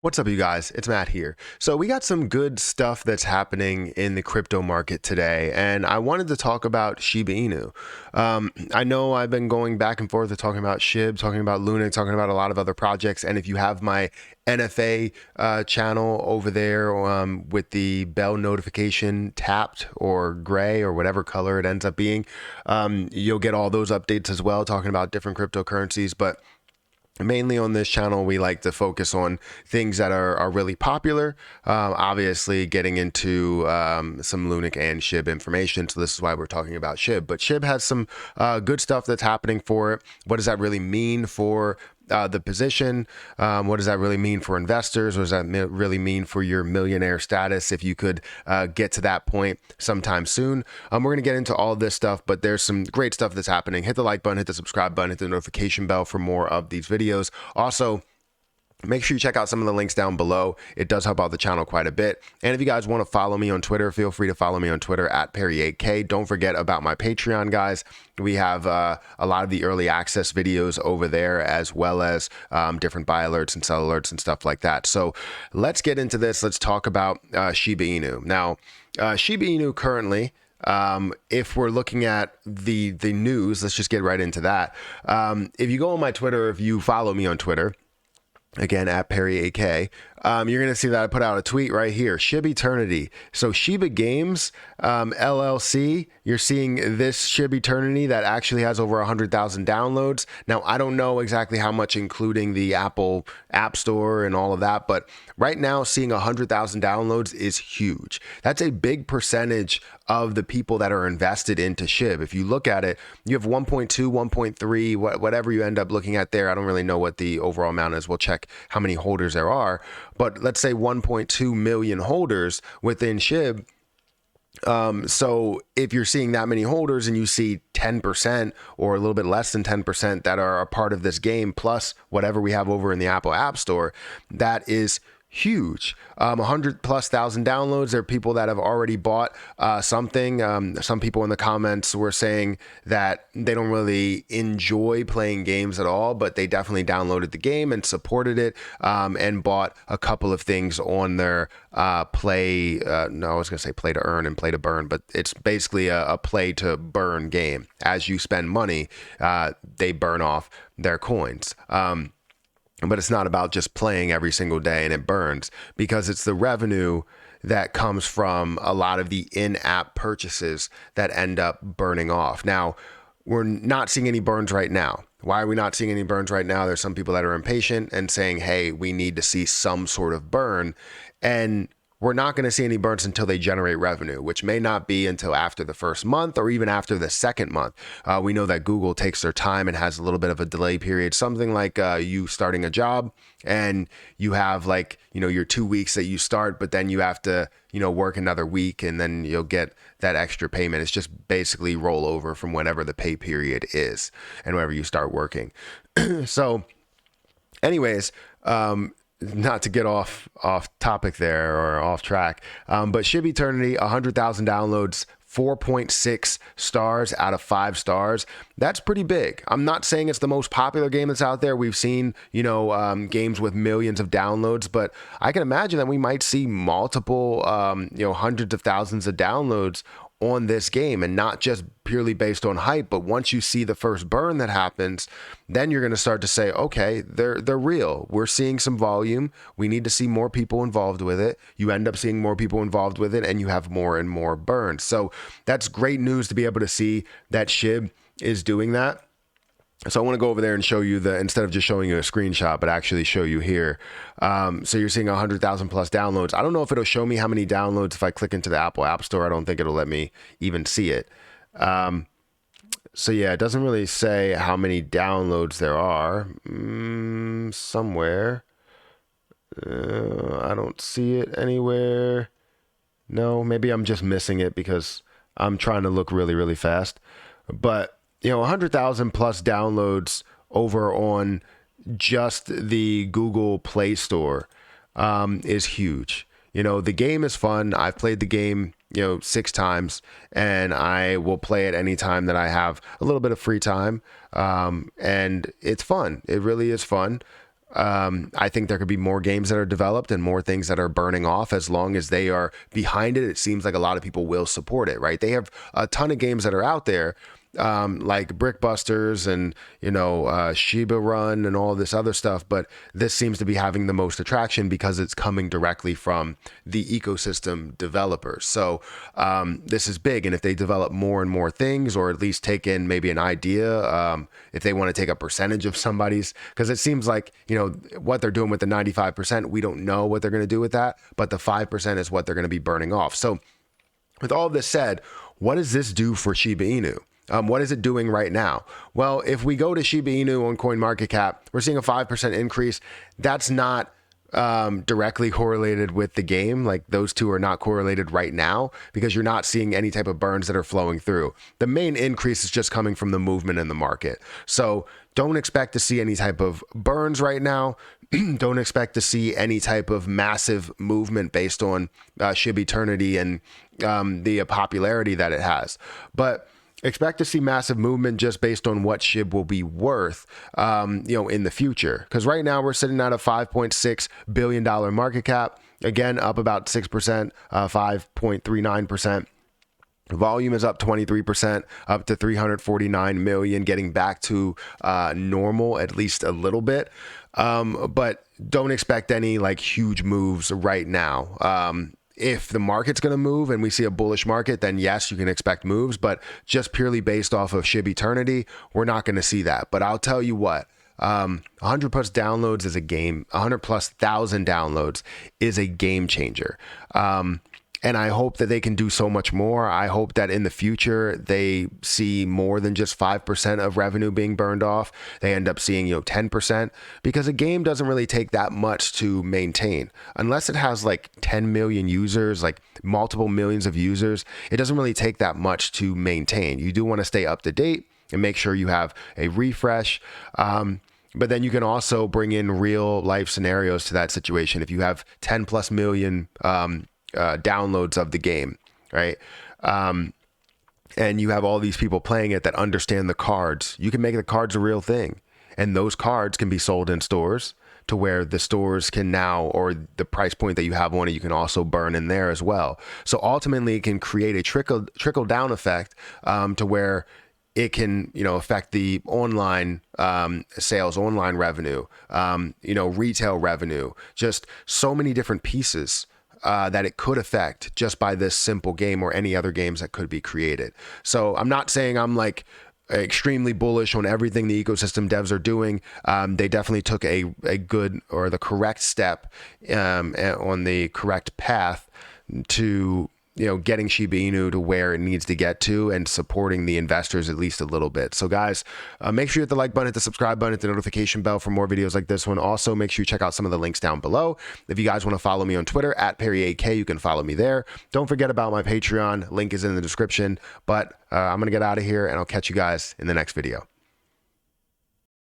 What's up, you guys? It's Matt here. So we got some good stuff that's happening in the crypto market today, and I wanted to talk about Shiba Inu. I know I've been going back and forth talking about SHIB, talking about Luna, talking about a lot of other projects, and if you have my NFA channel over there with the bell notification tapped or gray or whatever color it ends up being, you'll get all those updates as well, talking about different cryptocurrencies. But mainly on this channel, we like to focus on things that are really popular, obviously getting into some Lunic and SHIB information. So this is why we're talking about SHIB. But SHIB has some good stuff that's happening for it. What does that really mean for the position? What does that really mean for investors? What does that really mean for your millionaire status if you could get to that point sometime soon? We're going to get into all of this stuff, but there's some great stuff that's happening. Hit the like button, hit the subscribe button, hit the notification bell for more of these videos. Also, make sure you check out some of the links down below. It does help out the channel quite a bit. And if you guys want to follow me on Twitter, feel free to follow me on Twitter at Perry8K. Don't forget about my Patreon, guys. We have a lot of the early access videos over there, as well as different buy alerts and sell alerts and stuff like that. So let's get into this. Let's talk about Shiba Inu. Now, Shiba Inu currently, if we're looking at the news, let's just get right into that. If you go on my Twitter, if you follow me on Twitter, again, at Perry8K, you're going to see that I put out a tweet right here, SHIB Eternity. So Shiba Games, LLC, you're seeing this SHIB Eternity that actually has over 100,000 downloads. Now, I don't know exactly how much, including the Apple App Store and all of that, but right now seeing 100,000 downloads is huge. That's a big percentage of the people that are invested into SHIB. If you look at it, you have 1.2, 1.3, whatever you end up looking at there. I don't really know what the overall amount is. We'll check how many holders there are. But let's say 1.2 million holders within SHIB. So if you're seeing that many holders and you see 10% or a little bit less than 10% that are a part of this game, plus whatever we have over in the Apple App Store, that is huge. 100,000+ downloads. There are people that have already bought something. Some people in the comments were saying that they don't really enjoy playing games at all, but they definitely downloaded the game and supported it, and bought a couple of things on their play. No, I was going to say play to earn and play to burn, but it's basically a play to burn game. As you spend money, they burn off their coins. But it's not about just playing every single day and it burns, because it's the revenue that comes from a lot of the in-app purchases that end up burning off. Now, we're not seeing any burns right now. Why are we not seeing any burns right now? There's some people that are impatient and saying, hey, we need to see some sort of burn. And we're not going to see any burns until they generate revenue, which may not be until after the first month or even after the second month. We know that Google takes their time and has a little bit of a delay period, something like you starting a job and you have your 2 weeks that you start, but then you have to, work another week and then you'll get that extra payment. It's just basically roll over from whenever the pay period is and whenever you start working. So anyways, not to get off topic there or off track, but SHIB Eternity, 100,000 downloads, 4.6 stars out of 5 stars. That's pretty big. I'm not saying it's the most popular game that's out there. We've seen, games with millions of downloads, but I can imagine that we might see multiple, hundreds of thousands of downloads on this game, and not just purely based on hype. But once you see the first burn that happens, then you're going to start to say, okay, they're real. We're seeing some volume. We need to see more people involved with it. You end up seeing more people involved with it and you have more and more burns. So that's great news to be able to see that SHIB is doing that. So I want to go over there and show you instead of just showing you a screenshot, but actually show you here. So you're seeing 100,000+ downloads. I don't know if it'll show me how many downloads if I click into the Apple App Store. I don't think it'll let me even see it. So yeah, it doesn't really say how many downloads there are. Somewhere. I don't see it anywhere. No, maybe I'm just missing it because I'm trying to look really, really fast. But 100,000+ downloads over on just the Google Play Store is huge. The game is fun. I've played the game, 6 times, and I will play it anytime that I have a little bit of free time. And it's fun. It really is fun. I think there could be more games that are developed and more things that are burning off. As long as they are behind it, it seems like a lot of people will support it, right? They have a ton of games that are out there, like Brickbusters and, SHIB Run and all this other stuff. But this seems to be having the most attraction because it's coming directly from the ecosystem developers. So this is big. And if they develop more and more things, or at least take in maybe an idea, if they want to take a percentage of somebody's, because it seems like, what they're doing with the 95%, we don't know what they're going to do with that, but the 5% is what they're going to be burning off. So with all this said, what does this do for Shiba Inu? What is it doing right now? Well, if we go to Shiba Inu on CoinMarketCap, we're seeing a 5% increase. That's not directly correlated with the game. Like, those two are not correlated right now because you're not seeing any type of burns that are flowing through. The main increase is just coming from the movement in the market. So don't expect to see any type of burns right now. Don't expect to see any type of massive movement based on SHIB Eternity and the popularity that it has. But expect to see massive movement just based on what SHIB will be worth, in the future. Because right now we're sitting at a $5.6 billion market cap. Again, up about 6%, 5.39%. Volume is up 23%, up to 349 million, getting back to normal at least a little bit. But don't expect any huge moves right now. If the market's going to move and we see a bullish market, then yes, you can expect moves, but just purely based off of SHIB Eternity, we're not going to see that. But I'll tell you what, 100 plus downloads is a game, 100 plus thousand downloads is a game changer. And I hope that they can do so much more. I hope that in the future, they see more than just 5% of revenue being burned off. They end up seeing, 10%, because a game doesn't really take that much to maintain. Unless it has 10 million users, multiple millions of users, it doesn't really take that much to maintain. You do want to stay up to date and make sure you have a refresh. But then you can also bring in real life scenarios to that situation. If you have 10 plus million, downloads of the game, right? And you have all these people playing it that understand the cards. You can make the cards a real thing. And those cards can be sold in stores to where the stores can now, or the price point that you have on it, you can also burn in there as well. So ultimately it can create a trickle down effect to where it can, affect the online sales, online revenue, retail revenue, just so many different pieces that it could affect just by this simple game or any other games that could be created. So I'm not saying I'm extremely bullish on everything the ecosystem devs are doing. They definitely took a good or the correct step on the correct path to getting Shiba Inu to where it needs to get to and supporting the investors at least a little bit. So guys, make sure you hit the like button, hit the subscribe button, hit the notification bell for more videos like this one. Also, make sure you check out some of the links down below. If you guys want to follow me on Twitter at Perry8K, you can follow me there. Don't forget about my Patreon. Link is in the description. But I'm going to get out of here and I'll catch you guys in the next video.